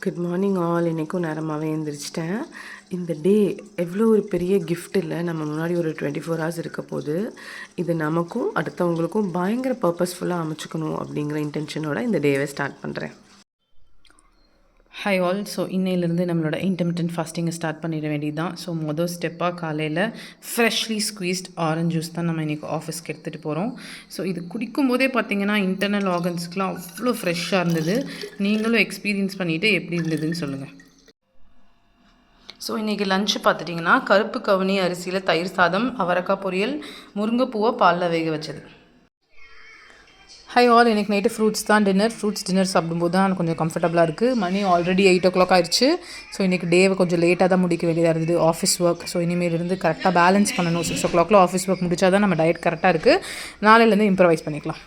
Good morning all. இன்றைக்கும் நேரமாகவே எழுந்திரிச்சிட்டேன். இந்த டே எவ்வளோ ஒரு பெரிய கிஃப்ட் இல்லை, நம்ம முன்னாடி ஒரு 24 ஹவர்ஸ் இருக்க போது இது நமக்கும் அடுத்தவங்களுக்கும் பயங்கர பர்பஸ்ஃபுல்லாக அமைச்சுக்கணும் அப்படிங்கிற இன்டென்ஷனோட இந்த டேவை ஸ்டார்ட் பண்ணுறேன். Hi all. ஸோ இன்னையிலேருந்து நம்மளோட இன்டர்மிட்டன்ட் ஃபாஸ்டிங்கை ஸ்டார்ட் பண்ணிட வேண்டியது தான். ஸோ மொதல் ஸ்டெப்பாக காலையில் ஃப்ரெஷ்லி ஸ்குவீஸ்ட் ஆரஞ்ச் ஜூஸ் தான் நம்ம இன்றைக்கி ஆஃபீஸ்க்கு எடுத்துகிட்டு போகிறோம். ஸோ இது குடிக்கும் போதே பார்த்திங்கன்னா இன்டர்னல் ஆர்கன்ஸ்க்குலாம் அவ்வளோ ஃப்ரெஷ்ஷாக இருந்தது. நீங்களும் எக்ஸ்பீரியன்ஸ் பண்ணிவிட்டு எப்படி இருந்ததுன்னு சொல்லுங்கள். ஸோ இன்றைக்கி லஞ்சு பார்த்துட்டிங்கன்னா கருப்பு கவுனி அரிசியில் தயிர் சாதம், அவரைக்காய் பொரியல், முருங்கைப்பூவை பாலில் வேக வச்சது. High all. எனக்கு நைட்டு ஃப்ரூட்ஸ் டின்னர் சாப்பிடும்போது தான் கொஞ்சம் கம்ஃபர்டபுளாக இருக்குது. மணி ஆல்ரெடி 8 o'clock ஆயிடுச்சு. ஸோ இன்றைக்கி டேவை கொஞ்சம் லேட்டாக தான் முடிக்க வேண்டியதாக இருந்தது. Office work. ஸோ இனிமேலிருந்து கரெக்டாக பேலன்ஸ் பண்ணணும். 6 o'clock ஆஃபீஸ் ஒர்க் முடித்தா தான் நம்ம டயட் கரெக்டாக இருக்குது. நாளையிலேருந்து இம்ப்ரவைஸ் பண்ணிக்கலாம்.